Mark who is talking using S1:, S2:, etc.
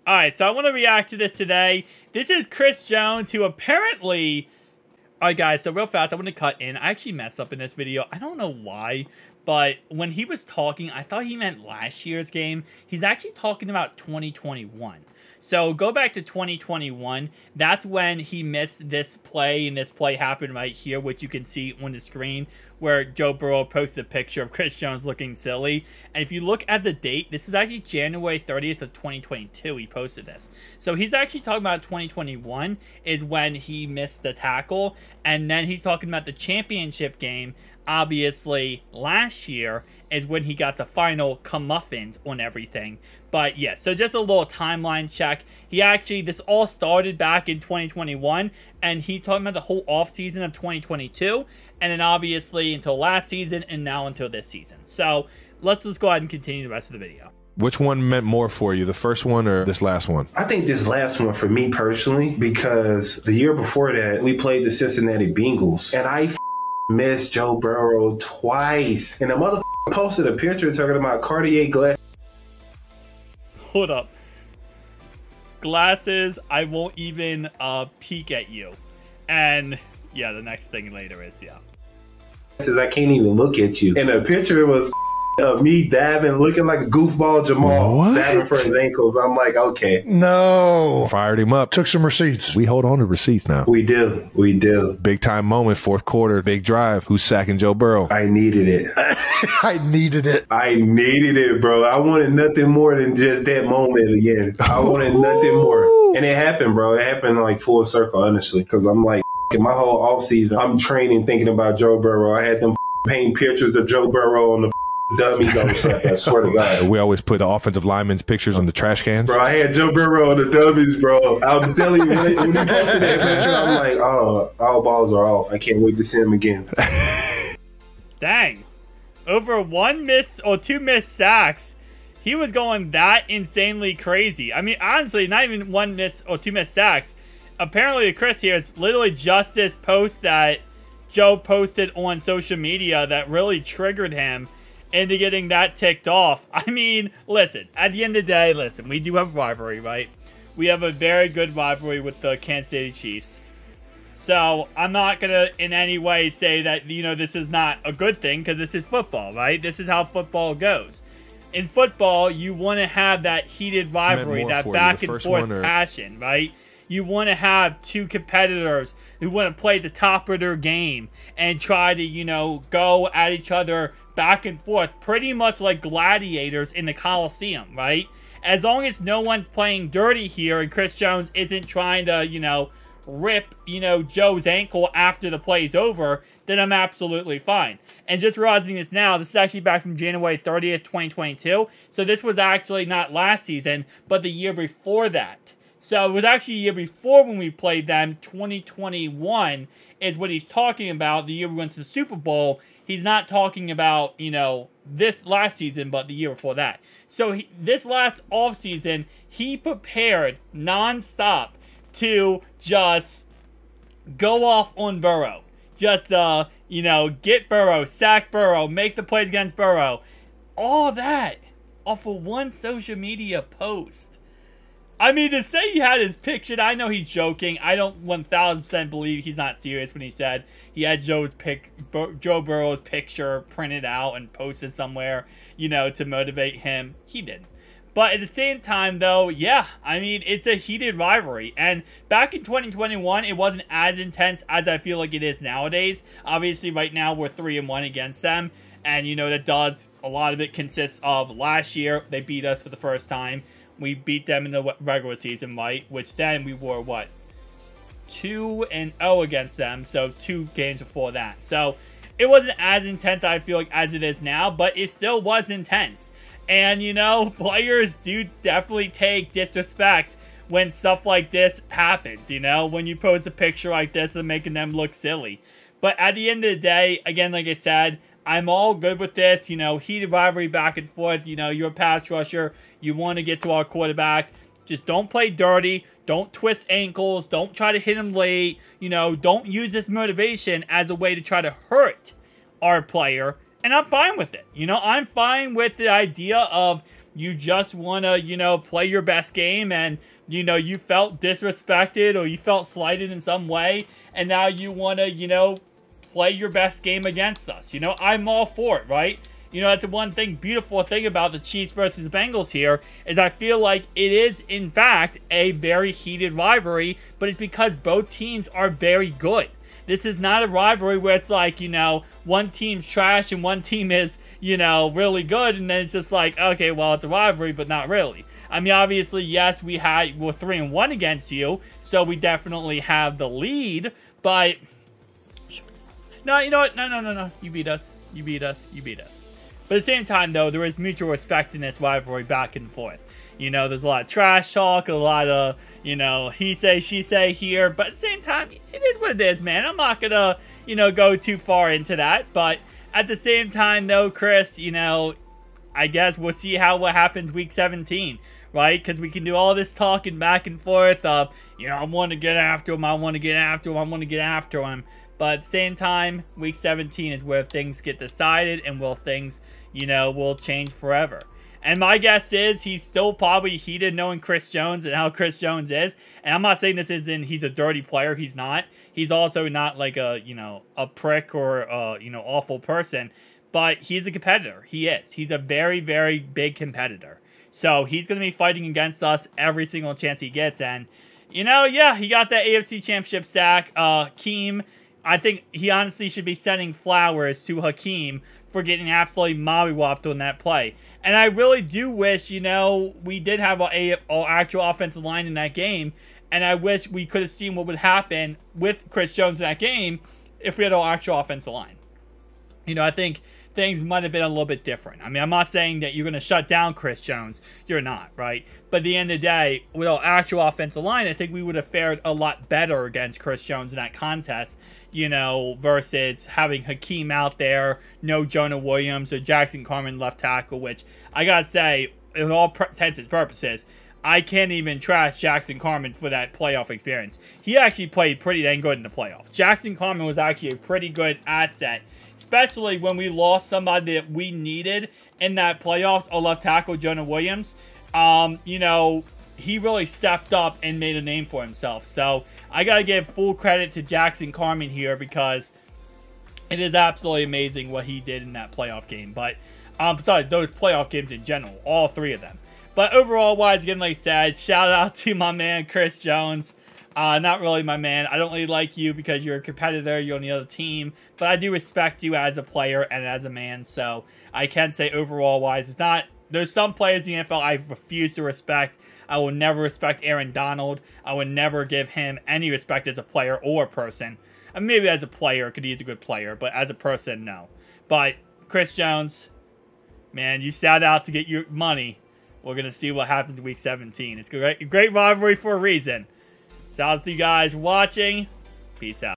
S1: Alright, so I want to react to this today. This is Chris Jones, who apparently... Alright guys, so real fast, I want to cut in. I actually messed up in this video. I don't know why, but when he was talking, I thought he meant last year's game. He's actually talking about 2021. So go back to 2021. That's when he missed this play, and this play happened right here, which you can see on the screen, where Joe Burrow posted a picture of Chris Jones looking silly. And if you look at the date, this was actually January 30th of 2022. He posted this. So he's actually talking about 2021 is when he missed the tackle. And then he's talking about the championship game, obviously, last year is when he got the final comeuppance on everything. But yeah, so just a little timeline check. He actually, this all started back in 2021, and he talking about the whole offseason of 2022, and then obviously until last season, and now until this season. So let's just go ahead and continue the rest of the video.
S2: Which one meant more for you, the first one or this last one?
S3: I think this last one for me personally, because the year before that, we played the Cincinnati Bengals, and I missed Joe Burrow twice. And the motherfucker posted a picture talking about Cartier glass.
S1: Hold up. Glasses, I won't even peek at you. And yeah, the next thing later is, yeah.
S3: Says I can't even look at you. And the picture was of me dabbing, looking like a goofball Jamal, dabbing for his ankles. I'm like, okay.
S4: No.
S2: Fired him up.
S4: Took some receipts.
S2: We hold on to receipts now.
S3: We do. We do.
S2: Big time moment, fourth quarter, big drive. Who's sacking Joe Burrow?
S3: I needed it.
S4: I needed it.
S3: I needed it, bro. I wanted nothing more than just that moment again. I wanted nothing more. And it happened, bro. It happened like full circle, honestly, because I'm like, my whole offseason, I'm training thinking about Joe Burrow. I had them painting pictures of Joe Burrow on the dummies on the side. I swear to God.
S2: We always put the offensive linemen's pictures on the trash cans.
S3: Bro, I had Joe Burrow on the dummies, bro. I was telling you, when he posted that picture, I'm like, oh, all balls are off. I can't wait to see him again.
S1: Dang. Over one miss or two missed sacks. He was going that insanely crazy. I mean, honestly, not even one miss or two missed sacks. Apparently, Chris here is literally just this post that Joe posted on social media that really triggered him into getting that ticked off. I mean, listen, at the end of the day, listen, we do have a rivalry, right? We have a very good rivalry with the Kansas City Chiefs. So, I'm not going to in any way say that, you know, this is not a good thing, because this is football, right? This is how football goes. In football, you want to have that heated rivalry, that back and forth passion, right? You want to have two competitors who want to play at the top of their game and try to, you know, go at each other back and forth, pretty much like gladiators in the Coliseum, right? As long as no one's playing dirty here and Chris Jones isn't trying to, you know, rip, you know, Joe's ankle after the play's over, then I'm absolutely fine. And just realizing this now, this is actually back from January 30th, 2022. So this was actually not last season, but the year before that. So it was actually a year before when we played them. 2021 is what he's talking about, the year we went to the Super Bowl. He's not talking about, you know, this last season, but the year before that. So this last offseason, he prepared nonstop to just go off on Burrow. Just, you know, get Burrow, sack Burrow, make the plays against Burrow. All that off of one social media post. I mean, to say he had his picture, I know he's joking. I don't 1000% believe he's not serious when he said he had Joe Burrow's picture printed out and posted somewhere, you know, to motivate him. He didn't. But at the same time, though, yeah, I mean, it's a heated rivalry. And back in 2021, it wasn't as intense as I feel like it is nowadays. Obviously, right now, we're 3-1 against them. And, you know, a lot of it consists of last year, they beat us for the first time. We beat them in the regular season, right? Which then we were, what, 2-0 against them. So 2 games before that. So it wasn't as intense, I feel like, as it is now. But it still was intense. And, you know, players do definitely take disrespect when stuff like this happens, you know? When you post a picture like this and making them look silly. But at the end of the day, again, like I said, I'm all good with this, you know, heated rivalry back and forth. You know, you're a pass rusher. You want to get to our quarterback. Just don't play dirty. Don't twist ankles. Don't try to hit him late. You know, don't use this motivation as a way to try to hurt our player. And I'm fine with it. You know, I'm fine with the idea of you just want to, you know, play your best game, and, you know, you felt disrespected or you felt slighted in some way, and now you want to, you know, play your best game against us. You know, I'm all for it, right? You know, that's the one thing, beautiful thing about the Chiefs versus the Bengals here, is I feel like it is, in fact, a very heated rivalry, but it's because both teams are very good. This is not a rivalry where it's like, you know, one team's trash and one team is, you know, really good, and then it's just like, okay, well, it's a rivalry, but not really. I mean, obviously, yes, we're 3-1 against you, so we definitely have the lead, but no, you know what? No. You beat us. You beat us. You beat us. But at the same time, though, there is mutual respect in this rivalry back and forth. You know, there's a lot of trash talk, a lot of, you know, he say, she say here. But at the same time, it is what it is, man. I'm not going to, you know, go too far into that. But at the same time, though, Chris, you know, I guess we'll see what happens week 17, right? Because we can do all this talking back and forth of, you know, I want to get after him, I want to get after him, I want to get after him. But at the same time, week 17 is where things get decided and will things, you know, will change forever. And my guess is he's still probably heated knowing Chris Jones and how Chris Jones is. And I'm not saying this isn't, he's a dirty player. He's not. He's also not like a, you know, a prick or a, you know, awful person. But he's a competitor. He is. He's a very, very big competitor. So he's going to be fighting against us every single chance he gets. And, you know, yeah, he got that AFC Championship sack. Keem, I think he honestly should be sending flowers to Hakeem for getting absolutely mollywopped on that play. And I really do wish, you know, we did have an actual offensive line in that game, and I wish we could have seen what would happen with Chris Jones in that game if we had an actual offensive line. You know, I think things might have been a little bit different. I mean, I'm not saying that you're going to shut down Chris Jones. You're not, right? But at the end of the day, with our actual offensive line, I think we would have fared a lot better against Chris Jones in that contest, you know, versus having Hakeem out there, no Jonah Williams or Jackson Carman left tackle, which I got to say, in all intents and purposes, I can't even trash Jackson Carman for that playoff experience. He actually played pretty dang good in the playoffs. Jackson Carman was actually a pretty good asset, especially when we lost somebody that we needed in that playoffs, our left tackle, Jonah Williams. You know, he really stepped up and made a name for himself. So I got to give full credit to Jackson Carman here because it is absolutely amazing what he did in that playoff game. But besides those playoff games in general, all three of them. But overall wise, again, like I said, shout out to my man, Chris Jones. Not really my man. I don't really like you because you're a competitor. You're on the other team. But I do respect you as a player and as a man. So I can say overall wise, it's not... There's some players in the NFL I refuse to respect. I will never respect Aaron Donald. I would never give him any respect as a player or a person. I mean, maybe as a player, because he's a good player. But as a person, no. But Chris Jones, man, you sat out to get your money. We're going to see what happens in Week 17. It's a great rivalry for a reason. Shout out to you guys watching. Peace out.